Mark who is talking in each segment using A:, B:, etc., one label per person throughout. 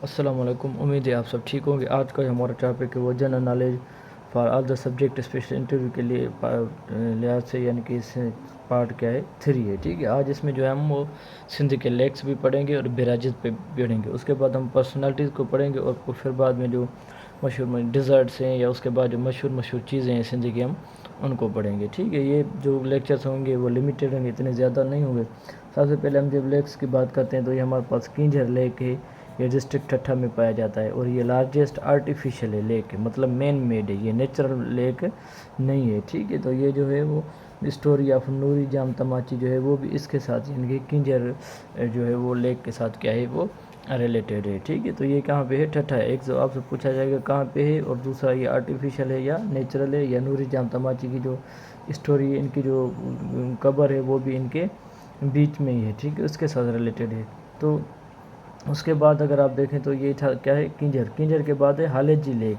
A: अस्सलाम वालेकुम। उम्मीद है आप सब ठीक होंगे। आज का हमारा टॉपिक है वो general knowledge for all the subject special interview के लिए लिहाज से, यानी कि इस पार्ट क्या है 3 है। ठीक है, आज इसमें जो है हम वो सिंध के लेक्स भी पढ़ेंगे और बेराजित पे पढ़ेंगे। उसके बाद हम पर्सनालिटीज़ को पढ़ेंगे और फिर बाद में जो मशहूर डिज़र्ट्स हैं या उसके बाद जो मशहूर चीज़ें हैं सिंध की, हम उनको पढ़ेंगे। ठीक है, ये जो लेक्चर्स होंगे वो लिमिटेड होंगे, इतने ज़्यादा नहीं होंगे। सबसे पहले हम जब लेक्स की बात करते हैं तो ये हमारे पास किंजर लेक है, ये डिस्ट्रिक्ट ठट्ठा में पाया जाता है और ये लार्जेस्ट आर्टिफिशियल है लेक है, मतलब मैन मेड है, ये नेचुरल लेक नहीं है। ठीक है, तो ये जो है वो स्टोरी ऑफ नूरी जाम तमाची जो है वो भी इसके साथ, यानी कि किंजर जो है वो लेक के साथ क्या है वो रिलेटेड है। ठीक है, तो ये कहाँ पे है? ठट्ठा है। एक जो आपसे पूछा जाएगा कहाँ पे है, और दूसरा ये आर्टिफिशियल है या नेचुरल है, या नूरी जाम तमाची की जो स्टोरी है, इनकी जो कबर है वो भी इनके बीच में ही है। ठीक है, उसके साथ रिलेटेड है। तो उसके बाद अगर आप देखें तो ये था क्या है किंजर के बाद है हालेजी लेक।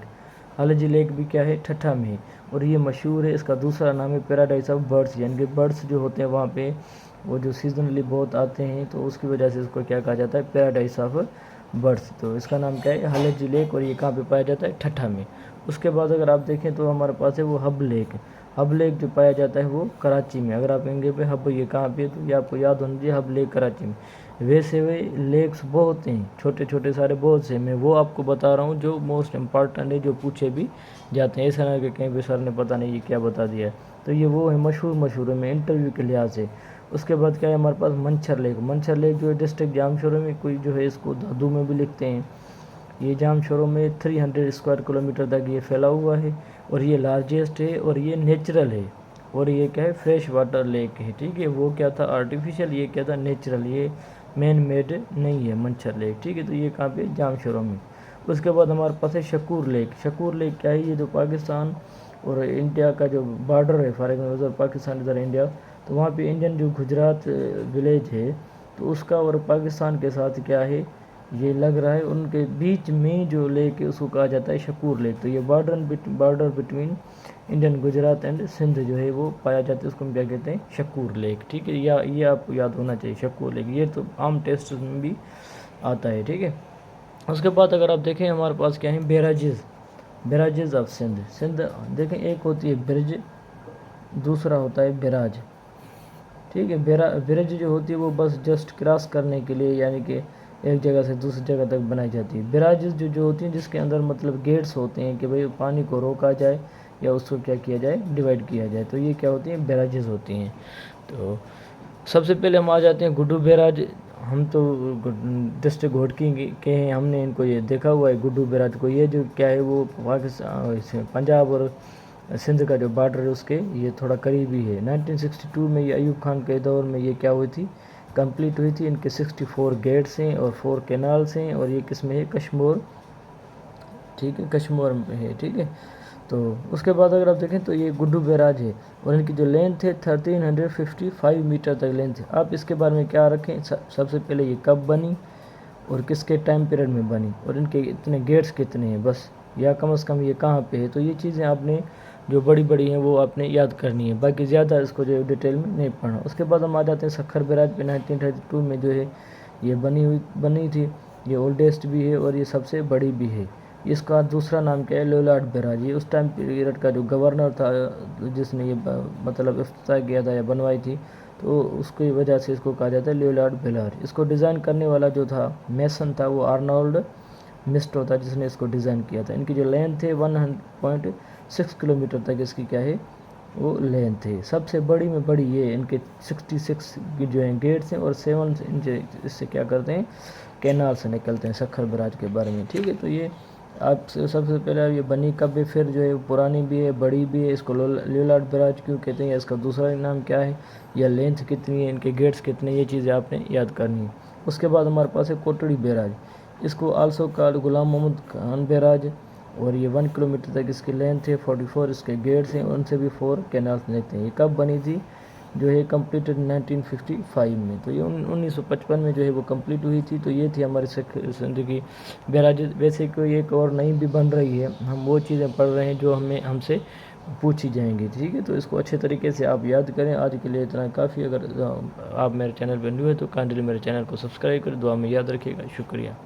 A: हालेजी लेक भी क्या है? ठट्ठा में है और ये मशहूर है। इसका दूसरा नाम है पैराडाइज ऑफ बर्ड्स, यानी कि बर्ड्स जो होते हैं वहाँ पे वो जो सीजनली बहुत आते हैं, तो उसकी वजह से इसको क्या कहा जाता है? Paradise of birds. तो इसका नाम क्या है? हालेजी लेक, और ये कहाँ पे पाया जाता है? ठट्ठा में। उसके बाद अगर आप देखें तो हमारे पास है वो हब लेक। हब लेक जो पाया जाता है वो कराची में। अगर आप कहेंगे पे हब ये कहाँ पे, तो ये आपको याद होना चाहिए हब लेक कराची में। वैसे वे लेक्स बहुत हैं, छोटे छोटे सारे बहुत से, मैं वो आपको बता रहा हूँ जो मोस्ट इम्पॉर्टेंट है, जो पूछे भी जाते हैं। ऐसा ना कि कहीं पे सर ने पता नहीं ये क्या बता दिया है। तो ये वो है मशहूर में इंटरव्यू के लिहाज से। उसके बाद क्या है हमारे पास मंछर लेक जो है डिस्ट्रिक्ट जामशोरो में, कोई जो है इसको दादू में भी लिखते हैं। ये जामशोरो में 300 स्क्वायर किलोमीटर तक ये फैला हुआ है और ये लार्जेस्ट है और ये नेचुरल है। और ये क्या है? फ्रेश वाटर लेक है। ठीक है, वो क्या था? आर्टिफिशियल, ये क्या था? नेचुरल, ये मैन मेड नहीं है मंछर लेक। ठीक है, तो ये कहाँ पे? जामशोरो में। उसके बाद हमारे पास है शकूर लेक क्या है? ये जो पाकिस्तान और इंडिया का जो बॉर्डर है, फॉर एग्जाम्पल उधर पाकिस्तान इधर इंडिया, तो वहाँ पे इंडियन जो गुजरात विलेज है तो उसका और पाकिस्तान के साथ क्या है ये लग रहा है, उनके बीच में जो लेक है उसको कहा जाता है शकूर लेक। तो ये border between Indian Gujarat and Sindh जो है वो पाया जाता है, उसको हम क्या कहते हैं? शकूर लेक। ठीक है, या ये आपको याद होना चाहिए शकूर लेक, ये तो आम टेस्ट में भी आता है। ठीक है, उसके बाद अगर आप देखें हमारे पास क्या है? बैराजेज ऑफ सिंध देखें, एक होती है ब्रिज, दूसरा होता है बैराज। ठीक है, ब्रिज जो होती है वो बस जस्ट क्रॉस करने के लिए, यानी कि एक जगह से दूसरी जगह तक बनाई जाती है। बैराजेस जो होती हैं जिसके अंदर मतलब गेट्स होते हैं कि भाई पानी को रोका जाए या उसको क्या किया जाए? डिवाइड किया जाए, तो ये क्या होती हैं? बैराजेस होती हैं। तो सबसे पहले हम आ जाते हैं गुड्डू बैराज। हम तो डिस्ट्रिक्ट घोटकी के हैं, हमने इनको ये देखा हुआ है गुड्डू बैराज को। ये जो क्या है वो पाकिस्तान पंजाब और सिंध का जो बॉर्डर है उसके ये थोड़ा करीबी है। 1962 में ये अयूब खान के दौर में ये क्या हुई थी? कंप्लीट हुई थी। इनके 64 गेट्स हैं और 4 कैनाल्स हैं, और ये किस में है? कश्मीर। ठीक है, कश्मीर में है। ठीक है, तो उसके बाद अगर आप देखें तो ये गुड्डू बैराज है और इनकी जो लेंथ है 1355 मीटर तक लेंथ है। आप इसके बारे में क्या रखें? सबसे पहले ये कब बनी और किसके टाइम पीरियड में बनी, और इनके इतने गेट्स कितने हैं बस, या कम से कम ये कहाँ पे है। तो ये चीज़ें आपने जो बड़ी हैं वो आपने याद करनी है, बाकी ज़्यादा इसको जो डिटेल में नहीं पढ़ना। उसके बाद हम आ जाते हैं सखर बैराज पे। 1932 में जो है ये बनी थी। ये ओल्डेस्ट भी है और ये सबसे बड़ी भी है। इसका दूसरा नाम क्या है? लोलार्ड बैराज। ये उस टाइम पीरियड का जो गवर्नर था जिसने ये मतलब इफ्तिताह किया था या बनवाई थी, तो उसकी वजह से इसको कहा जाता है लोलार्ड बैराज। इसको डिज़ाइन करने वाला जो था मेसन था वो आर्नोल्ड मिस्टो था जिसने इसको डिज़ाइन किया था। इनकी जो लेंथ है 1.6 किलोमीटर तक इसकी क्या है वो लेंथ है। सबसे बड़ी में बड़ी ये इनके 66 की जो है गेट्स हैं और 7 इससे क्या करते हैं? कैनाल से निकलते हैं सखर बैराज के बारे में। ठीक है, तो ये आप सबसे पहले ये बनी कब है, फिर जो है पुरानी भी है, बड़ी भी है। इसको लोलार्ड बैराज क्यों कहते हैं, इसका दूसरा नाम क्या है, या लेंथ कितनी है, इनके गेट्स कितने, ये चीज़ें आपने याद करनी है। उसके बाद हमारे पास है कोटड़ी बैराज। इसको आल्सो कॉल्ड गुलाम मोहम्मद खान बैराज, और ये 1 किलोमीटर तक इसकी लेंथ है, 44 इसके गेट्स हैं, उनसे भी 4 कैनाल्स निकलते हैं। ये कब बनी थी? जो है कम्प्लीटेड 1955 में। तो ये 1955 में जो है वो कंप्लीट हुई थी। तो ये थी हमारी सिंध की बैराज। वैसे कोई एक और नई भी बन रही है, हम वो चीज़ें पढ़ रहे हैं जो हमसे पूछी जाएंगी। ठीक है, तो इसको अच्छे तरीके से आप याद करें। आज के लिए इतना काफ़ी। अगर आप मेरे चैनल पर न्यू है तो काइंडली मेरे चैनल को सब्सक्राइब करें। दुआ में याद रखिएगा। शुक्रिया।